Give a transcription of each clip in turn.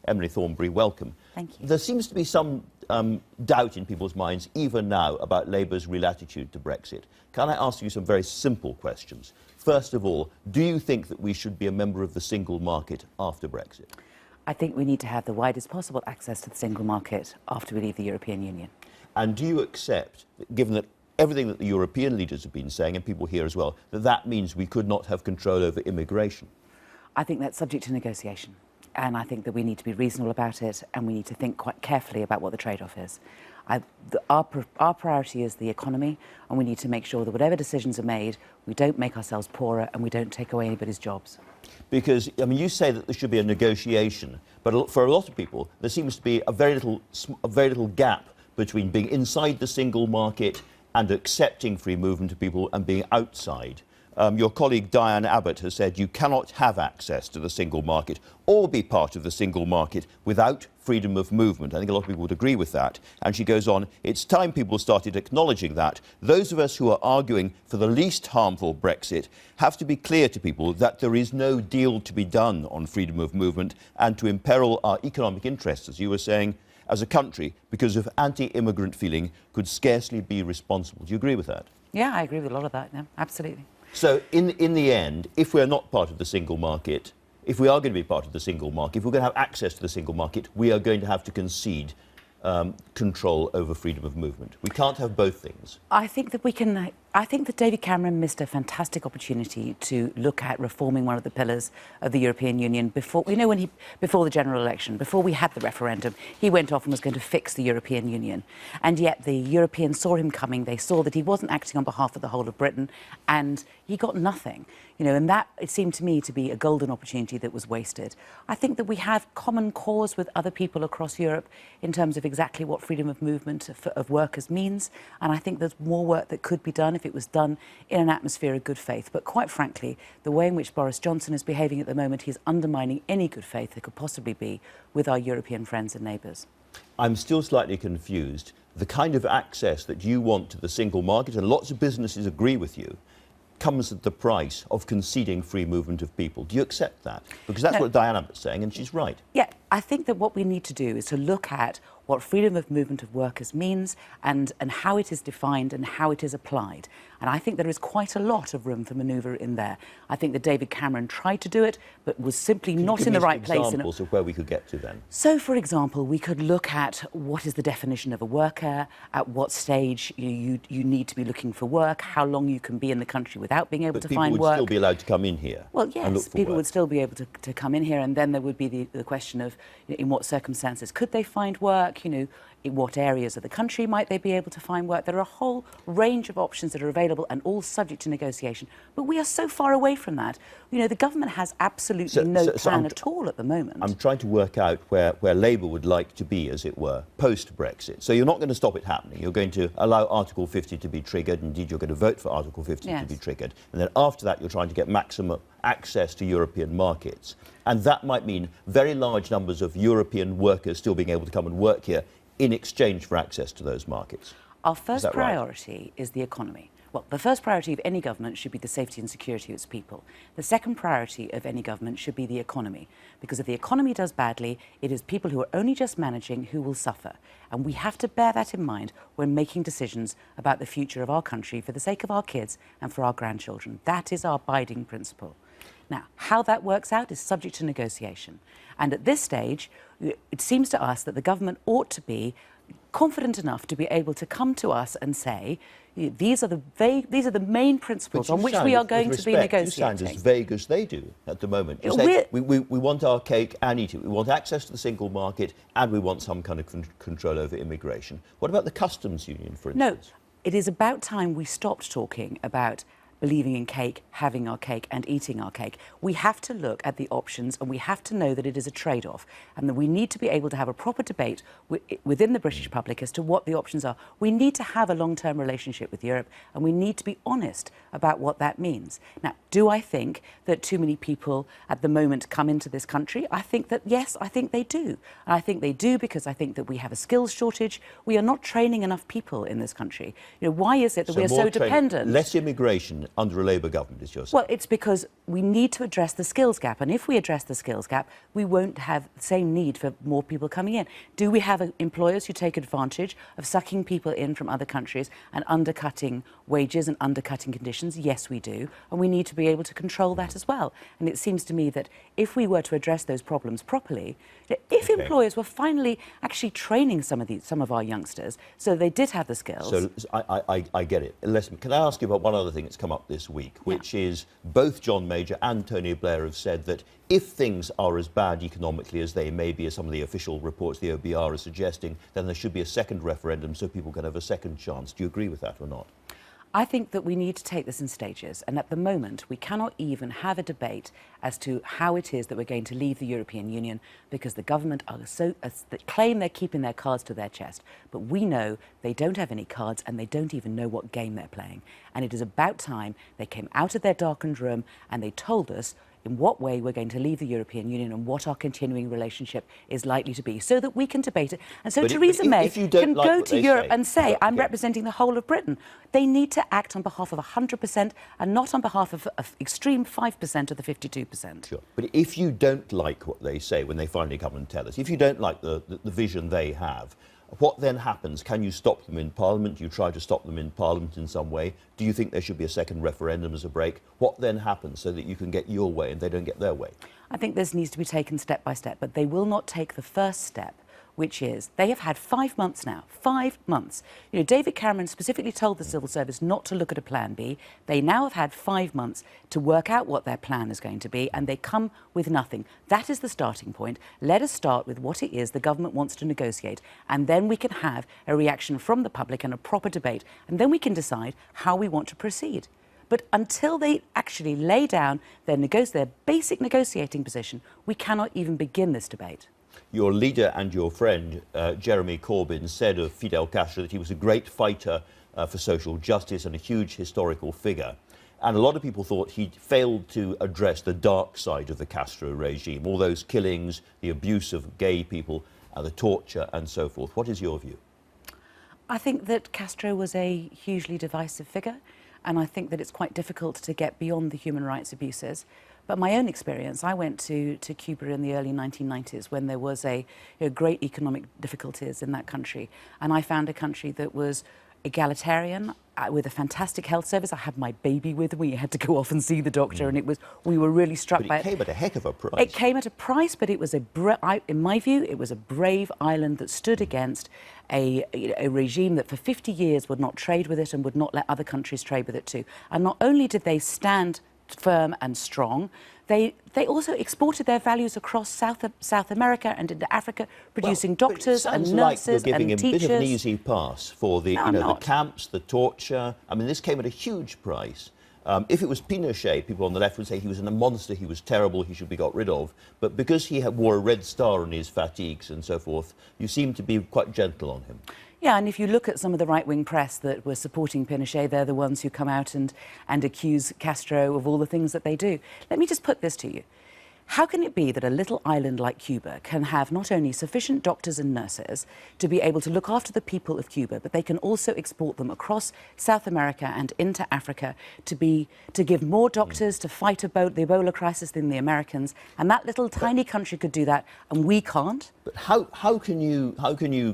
Emily Thornberry, welcome. Thank you. There seems to be some doubt in people's minds, even now, about Labour's real attitude to Brexit. Can I ask you some very simple questions? First of all, do you think that we should be a member of the single market after Brexit? I think we need to have the widest possible access to the single market after we leave the European Union. And do you accept, given that everything that the European leaders have been saying, and people here as well, that that means we could not have control over immigration? I think that's subject to negotiation. And I think that we need to be reasonable about it, and we need to think quite carefully about what the trade-off is. Our priority is the economy, and we need to make sure that whatever decisions are made, we don't make ourselves poorer and we don't take away anybody's jobs. Because, I mean, you say that there should be a negotiation, but for a lot of people, there seems to be a very little gap between being inside the single market and accepting free movement of people and being outside. Your colleague Diane Abbott has said you cannot have access to the single market or be part of the single market without freedom of movement. I think a lot of people would agree with that. And she goes on, it's time people started acknowledging that. Those of us who are arguing for the least harmful Brexit have to be clear to people that there is no deal to be done on freedom of movement and to imperil our economic interests, as you were saying, as a country, because of anti-immigrant feeling could scarcely be responsible. Do you agree with that? Yeah, I agree with a lot of that, yeah, absolutely. So, in the end, if we're not part of the single market, if we are going to be part of the single market, if we're going to have access to the single market, we are going to have to concede control over freedom of movement. We can't have both things. I think that David Cameron missed a fantastic opportunity to look at reforming one of the pillars of the European Union before, before the general election, before we had the referendum. He went off and was going to fix the European Union. And yet the Europeans saw him coming. They saw that he wasn't acting on behalf of the whole of Britain, and he got nothing. And that, it seemed to me, to be a golden opportunity that was wasted. I think that we have common cause with other people across Europe in terms of exactly what freedom of movement of workers means, and I think there's more work that could be done if it was done in an atmosphere of good faith. But quite frankly, the way in which Boris Johnson is behaving at the moment, he's undermining any good faith there could possibly be with our European friends and neighbours. I'm still slightly confused. The kind of access that you want to the single market, and lots of businesses agree with you, comes at the price of conceding free movement of people. Do you accept that? Because that's what Diane Abbott's saying, and she's right. Yeah, I think that what we need to do is to look at what freedom of movement of workers means and how it is defined and how it is applied. And I think there is quite a lot of room for manoeuvre in there. I think that David Cameron tried to do it, but was simply not in the right place. Examples of where we could get to then. So, for example, we could look at what is the definition of a worker, at what stage you need to be looking for work, how long you can be in the country without being able to find work. People would still be allowed to come in here. Well, yes, people would still be able to come in here, and then there would be the question of in what circumstances could they find work, in what areas of the country might they be able to find work. There are a whole range of options that are available and all subject to negotiation. But we are so far away from that. The government has absolutely no plan at all at the moment. I'm trying to work out where Labour would like to be, as it were, post-Brexit. So you're not going to stop it happening. You're going to allow Article 50 to be triggered. Indeed, you're going to vote for Article 50 to be triggered. And then after that, you're trying to get maximum access to European markets. And that might mean very large numbers of European workers still being able to come and work here in exchange for access to those markets. Our first priority is the economy. Well, the first priority of any government should be the safety and security of its people. The second priority of any government should be the economy, because if the economy does badly, it is people who are only just managing who will suffer. And we have to bear that in mind when making decisions about the future of our country for the sake of our kids and for our grandchildren. That is our abiding principle. Now, how that works out is subject to negotiation. And at this stage, it seems to us that the government ought to be confident enough to be able to come to us and say, these are the main principles on which we are going to be negotiating. You sound as vague as they do at the moment. You say, we want our cake and eat it. We want access to the single market and we want some kind of control over immigration. What about the customs union, for instance? No, it is about time we stopped talking about believing in cake, having our cake and eating our cake. We have to look at the options, and we have to know that it is a trade-off, and that we need to be able to have a proper debate within the British public as to what the options are. We need to have a long-term relationship with Europe, and we need to be honest about what that means. Now, do I think that too many people at the moment come into this country? I think that, yes, I think they do. And I think they do because I think that we have a skills shortage. We are not training enough people in this country. Why is it that we are so dependent? Less immigration happen under a Labour government, is your saying? Well, it's because we need to address the skills gap. And if we address the skills gap, we won't have the same need for more people coming in. Do we have employers who take advantage of sucking people in from other countries and undercutting wages and undercutting conditions? Yes, we do. And we need to be able to control that as well. And it seems to me that if we were to address those problems properly, if employers were finally actually training some of our youngsters so they did have the skills. So I get it. Listen, can I ask you about one other thing that's come up this week, which is both John Major and Tony Blair have said that if things are as bad economically as they may be, as some of the official reports, the OBR, are suggesting, then there should be a second referendum so people can have a second chance. Do you agree with that or not? I think that we need to take this in stages, and at the moment we cannot even have a debate as to how it is that we're going to leave the European Union, because the government they claim they're keeping their cards to their chest, but we know they don't have any cards and they don't even know what game they're playing. And it is about time they came out of their darkened room and they told us in what way we're going to leave the European Union and what our continuing relationship is likely to be, so that we can debate it. And so Theresa May can go to Europe and say, I'm representing the whole of Britain. They need to act on behalf of 100% and not on behalf of extreme 5% of the 52%. Sure. But if you don't like what they say when they finally come and tell us, if you don't like the vision they have, what then happens? Can you stop them in Parliament? Do you try to stop them in Parliament in some way? Do you think there should be a second referendum as a break? What then happens so that you can get your way and they don't get their way? I think this needs to be taken step by step, but they will not take the first step, which is they have had 5 months now, 5 months. You know, David Cameron specifically told the civil service not to look at a plan B. They now have had 5 months to work out what their plan is going to be, and they come with nothing. That is the starting point. Let us start with what it is the government wants to negotiate, and then we can have a reaction from the public and a proper debate, and then we can decide how we want to proceed. But until they actually lay down their basic negotiating position, we cannot even begin this debate. Your leader and your friend, Jeremy Corbyn, said of Fidel Castro that he was a great fighter for social justice and a huge historical figure. And a lot of people thought he'd failed to address the dark side of the Castro regime, all those killings, the abuse of gay people, the torture and so forth. What is your view? I think that Castro was a hugely divisive figure, and I think that it's quite difficult to get beyond the human rights abuses. But my own experience, I went to Cuba in the early 1990s when there was great economic difficulties in that country. And I found a country that was egalitarian, with a fantastic health service. I had my baby with me. You had to go off and see the doctor, and we were really struck by it. But it came at a heck of a price. It came at a price, but it was in my view, it was a brave island that stood against a regime that for 50 years would not trade with it and would not let other countries trade with it too. And not only did they stand firm and strong, they also exported their values across South America and into Africa, producing doctors and nurses like you're giving and a teachers. bit of an easy pass for the, the camps, the torture. I mean, this came at a huge price. If it was Pinochet, people on the left would say he was a monster, he was terrible, he should be got rid of. But because he wore a red star on his fatigues and so forth, you seem to be quite gentle on him. Yeah, and if you look at some of the right-wing press that were supporting Pinochet, they're the ones who come out and accuse Castro of all the things that they do. Let me just put this to you. How can it be that a little island like Cuba can have not only sufficient doctors and nurses to be able to look after the people of Cuba, but they can also export them across South America and into Africa to give more doctors to fight the Ebola crisis than the Americans? And that little tiny country could do that, and we can't. But how can you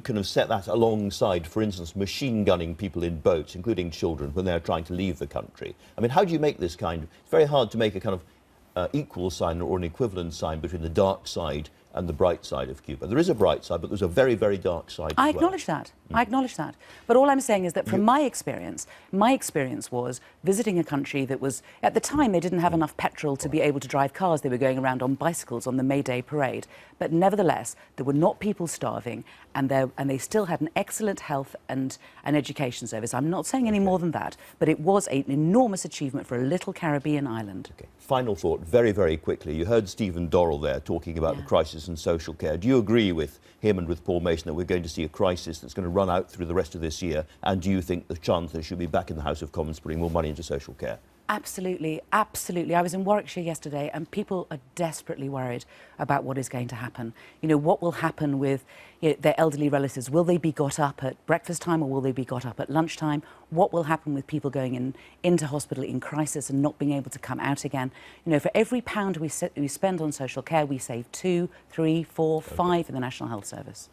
kind of set that alongside, for instance, machine gunning people in boats, including children, when they're trying to leave the country? I mean, how do you make this kind of? It's very hard to make a kind of equal sign or an equivalent sign between the dark side and the bright side of Cuba. There is a bright side, but there's a very, very dark side I acknowledge that. I acknowledge that. But all I'm saying is that from my experience was visiting a country that was, at the time, they didn't have enough petrol to be able to drive cars. They were going around on bicycles on the May Day parade. But nevertheless, there were not people starving, and they still had an excellent health and an education service. I'm not saying any more than that, but it was an enormous achievement for a little Caribbean island. Okay. Final thought, very, very quickly. You heard Stephen Dorrell there talking about the crisis in social care. Do you agree with him and with Paul Mason that we're going to see a crisis that's going to run out through the rest of this year? And do you think the Chancellor should be back in the House of Commons putting more money into social care? Absolutely, absolutely. I was in Warwickshire yesterday and people are desperately worried about what is going to happen. You know, what will happen with their elderly relatives? Will they be got up at breakfast time or will they be got up at lunchtime? What will happen with people going into hospital in crisis and not being able to come out again? You know, for every pound we spend on social care, we save 2, 3, 4, 5 in the National Health Service.